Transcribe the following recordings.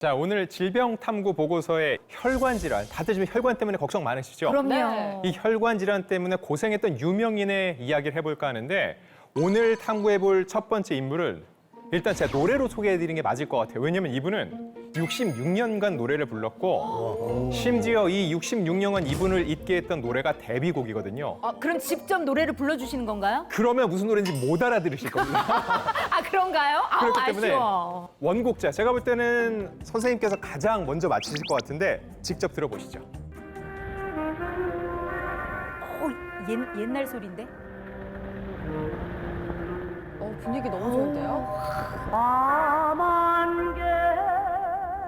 자, 오늘 질병 탐구 보고서에 혈관 질환, 다들 지금 혈관 때문에 걱정 많으시죠? 그럼요. 이 혈관 질환 때문에 고생했던 유명인의 이야기를 해볼까 하는데 오늘 탐구해볼 첫 번째 인물을 일단 제가 노래로 소개해드리는 게 맞을 것 같아요. 왜냐면 이분은 66년간 노래를 불렀고 심지어 이 66년간 이분을 잊게 했던 노래가 데뷔곡이거든요. 그럼 직접 노래를 불러주시는 건가요? 그러면 무슨 노래인지 못 알아들으실 겁니다. 아, 그런가요? 그렇기 때문에 아쉬워. 원곡자, 제가 볼 때는 선생님께서 가장 먼저 맞히실 것 같은데 직접 들어보시죠. 옛날 소리인데? 분위기 너무 좋은데요?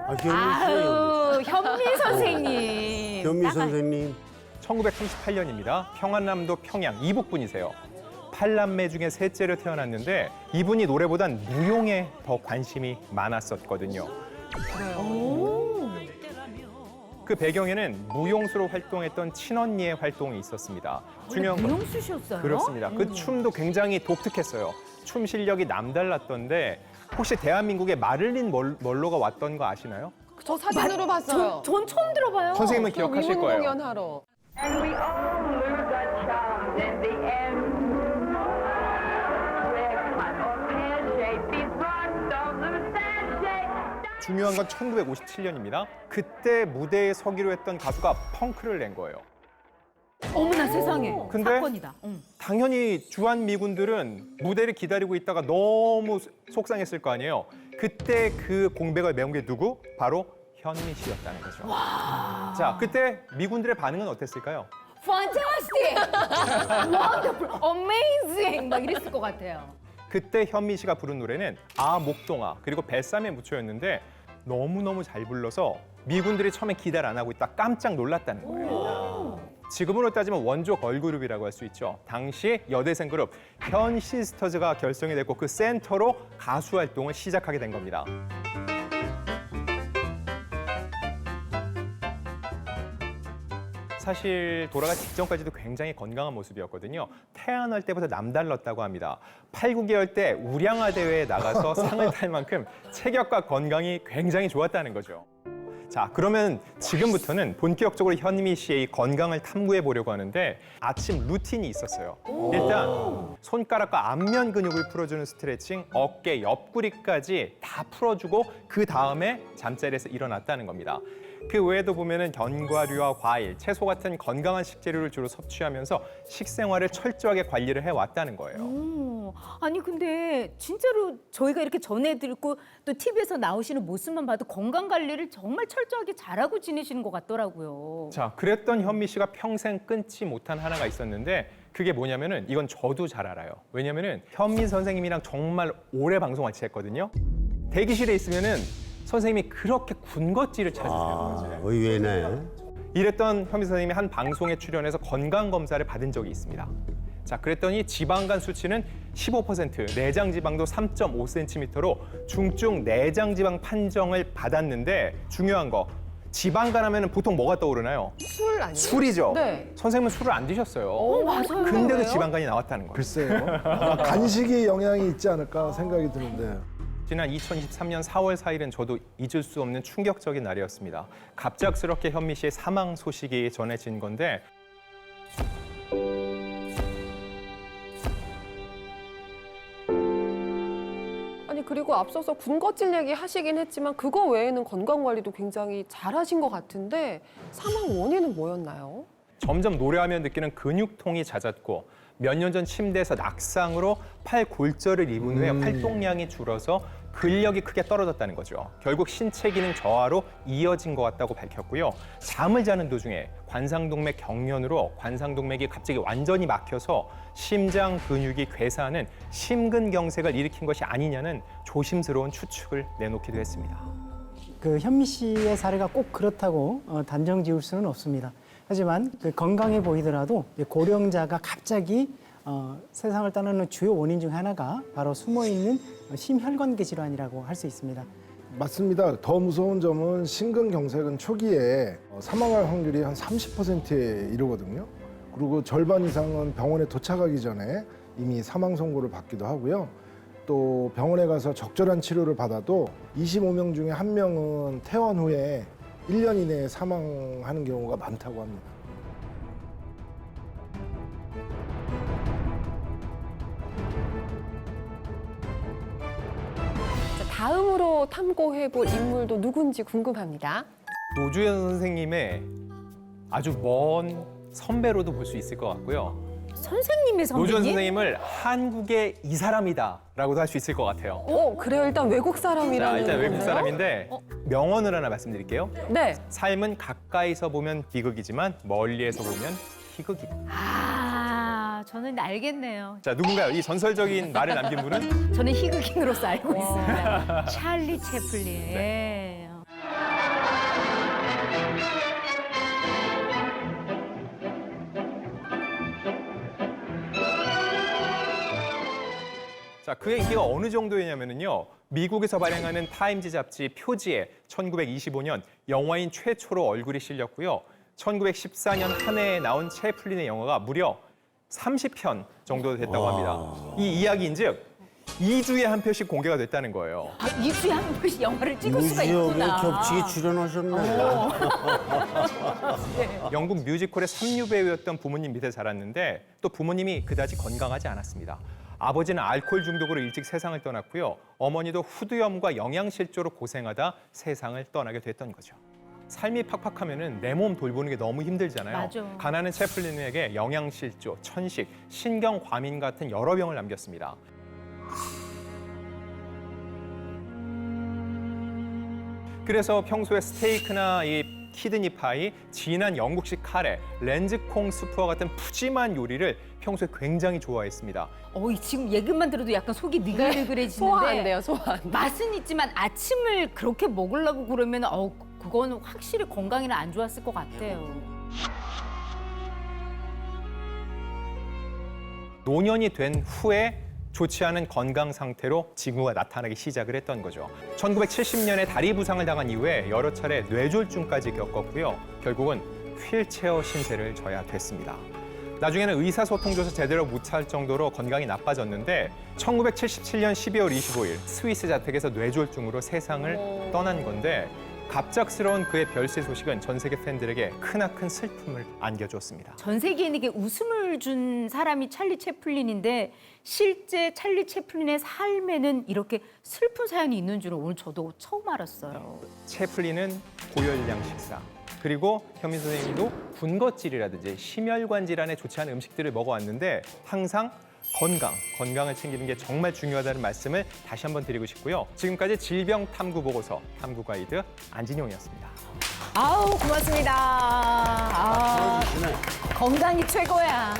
아유, 현미 선생님. 현미 선생님. 1938년입니다. 평안남도 평양 이북분이세요. 8남매 중에 셋째로 태어났는데 이분이 노래보단 무용에 더 관심이 많았었거든요. 그 배경에는 무용수로 활동했던 친언니의 활동이 있었습니다. 중요한 건 미용수셨어요? 그렇습니다. 그 춤도 굉장히 독특했어요. 춤 실력이 남달랐던데 혹시 대한민국에 마를린 먼로가 왔던 거 아시나요? 저 사진으로 봤어요. 전 처음 들어봐요. 선생님은 기억하실 위문 거예요. 공연하러. And we all lose our charms in the end. We're cut or pear-shaped, these rocks don't lose their shape. 중요한 건 1957년입니다. 그때 무대에 서기로 했던 가수가 펑크를 낸 거예요. 어머나 세상에. 근데 사건이다. 당연히 주한미군들은 무대를 기다리고 있다가 너무 속상했을 거 아니에요. 그때 그 공백을 메운 게 누구? 바로 현미 씨였다는 거죠. 자, 그때 미군들의 반응은 어땠을까요? Fantastic! Wonderful! Amazing! 막 이랬을 것 같아요. 그때 현미 씨가 부른 노래는 아 목동아 그리고 뱃삼에 묻혀였는데 너무너무 잘 불러서 미군들이 처음에 기대를 안 하고 있다 깜짝 놀랐다는 거예요. 지금으로 따지면 원조 걸그룹이라고 할 수 있죠. 당시 여대생 그룹 현 시스터즈가 결성이 됐고 그 센터로 가수 활동을 시작하게 된 겁니다. 사실 돌아가기 직전까지도 굉장히 건강한 모습이었거든요. 태어날 때부터 남달랐다고 합니다. 8, 9개월 때 우량아 대회에 나가서 상을 탈 만큼 체격과 건강이 굉장히 좋았다는 거죠. 자, 그러면 지금부터는 본격적으로 현미 씨의 건강을 탐구해 보려고 하는데 아침 루틴이 있었어요. 일단 손가락과 안면 근육을 풀어주는 스트레칭, 어깨, 옆구리까지 다 풀어주고 그 다음에 잠자리에서 일어났다는 겁니다. 그 외에도 보면은 견과류와 과일, 채소 같은 건강한 식재료를 주로 섭취하면서 식생활을 철저하게 관리를 해왔다는 거예요. 아니 근데 진짜로 저희가 이렇게 전해 듣고 또 TV에서 나오시는 모습만 봐도 건강 관리를 정말 철저하게 잘하고 지내시는 것 같더라고요. 자, 그랬던 현미 씨가 평생 끊지 못한 하나가 있었는데 그게 뭐냐면은 이건 저도 잘 알아요. 왜냐면은 현미 선생님이랑 정말 오래 방송 같이 했거든요. 대기실에 있으면은 선생님이 그렇게 군것질을 찾으세요. 의외네. 이랬던 현미 선생님이 한 방송에 출연해서 건강 검사를 받은 적이 있습니다. 자, 그랬더니 지방간 수치는 15%, 내장 지방도 3.5cm로 중증 내장 지방 판정을 받았는데 중요한 거 지방간 하면은 보통 뭐가 떠오르나요? 술 아니에요? 술이죠. 네. 선생님은 술을 안 드셨어요. 맞아요. 근데도 그래요? 지방간이 나왔다는 거예요. 글쎄요. 아마 간식이 영향이 있지 않을까 생각이 드는데. 지난 2023년 4월 4일은 저도 잊을 수 없는 충격적인 날이었습니다. 갑작스럽게 현미 씨의 사망 소식이 전해진 건데 아니 그리고 앞서서 군것질 얘기 하시긴 했지만 그거 외에는 건강 관리도 굉장히 잘하신 것 같은데 사망 원인은 뭐였나요? 점점 노래하면 느끼는 근육통이 잦았고 몇 년 전 침대에서 낙상으로 팔 골절을 입은 후에 활동량이 줄어서 근력이 크게 떨어졌다는 거죠. 결국 신체 기능 저하로 이어진 것 같다고 밝혔고요. 잠을 자는 도중에 관상동맥 경련으로 관상동맥이 갑자기 완전히 막혀서 심장 근육이 괴사하는 심근경색을 일으킨 것이 아니냐는 조심스러운 추측을 내놓기도 했습니다. 그 현미 씨의 사례가 꼭 그렇다고 단정 지을 수는 없습니다. 하지만 그 건강해 보이더라도 고령자가 갑자기 세상을 떠나는 주요 원인 중 하나가 바로 숨어있는 심혈관계 질환이라고 할 수 있습니다. 맞습니다. 더 무서운 점은 심근경색은 초기에 사망할 확률이 한 30%에 이르거든요. 그리고 절반 이상은 병원에 도착하기 전에 이미 사망 선고를 받기도 하고요. 또 병원에 가서 적절한 치료를 받아도 25명 중에 1명은 퇴원 후에 1년 이내에 사망하는 경우가 많다고 합니다. 자, 다음으로 탐구해볼 인물도 누군지 궁금합니다. 노주현 선생님의 아주 먼 선배로도 볼 수 있을 것 같고요. 선생님의 선배님? 노주현 선생님을 한국의 이 사람이다라고도 할 수 있을 것 같아요. 그래요. 일단 외국 자, 사람이라는 일단 외국 건가요? 사람인데 명언을 하나 말씀드릴게요. 네. 삶은 가까이서 보면 비극이지만 멀리에서 보면 희극이다. 아, 저는 알겠네요. 자, 누군가요? 이 전설적인 말을 남긴 분은 저는 희극인으로서 알고 있습니다. 찰리 채플린. 예. 자, 그의 인기가 어느 정도였냐면요. 미국에서 발행하는 타임즈 잡지 표지에 1925년 영화인 최초로 얼굴이 실렸고요. 1914년 한 해에 나온 채플린의 영화가 무려 30편 정도 됐다고 합니다. 이 이야기인즉 2주에 한 편씩 공개가 됐다는 거예요. 아, 2주에 한 번씩 영화를 찍을 수가 무지역에 있구나. 겹치게 출연하셨네. 영국 뮤지컬의 삼류 배우였던 부모님 밑에 자랐는데 또 부모님이 그다지 건강하지 않았습니다. 아버지는 알코올 중독으로 일찍 세상을 떠났고요. 어머니도 후두염과 영양실조로 고생하다 세상을 떠나게 됐던 거죠. 삶이 팍팍하면은 내 몸 돌보는 게 너무 힘들잖아요. 맞아. 가난한 채플린에게 영양실조, 천식, 신경과민 같은 여러 병을 남겼습니다. 그래서 평소에 스테이크나 이 키드니 파이, 진한 영국식 카레, 렌즈콩 수프와 같은 푸짐한 요리를 평소에 굉장히 좋아했습니다. 지금 얘기만 들어도 약간 속이 느글느글해지는데 소화 안 돼요, 소화 안 돼요. 맛은 있지만 아침을 그렇게 먹으려고 그러면 그거는 확실히 건강에는 안 좋았을 것 같아요. 노년이 된 후에 좋지 않은 건강 상태로 징후가 나타나기 시작을 했던 거죠. 1970년에 다리 부상을 당한 이후에 여러 차례 뇌졸중까지 겪었고요. 결국은 휠체어 신세를 져야 됐습니다. 나중에는 의사소통조차 제대로 못할 정도로 건강이 나빠졌는데 1977년 12월 25일 스위스 자택에서 뇌졸중으로 세상을 떠난 건데 갑작스러운 그의 별세 소식은 전 세계 팬들에게 크나큰 슬픔을 안겨줬습니다. 전 세계인에게 웃음을 준 사람이 찰리 채플린인데 실제 찰리 채플린의 삶에는 이렇게 슬픈 사연이 있는 줄은 오늘 저도 처음 알았어요. 채플린은 고열량 식사, 그리고 현민 선생님도 군것질이라든지 심혈관 질환에 좋지 않은 음식들을 먹어왔는데 항상 건강을 챙기는 게 정말 중요하다는 말씀을 다시 한번 드리고 싶고요. 지금까지 질병탐구보고서 탐구가이드 안진용이었습니다. 아우 고맙습니다. 건강이 최고야.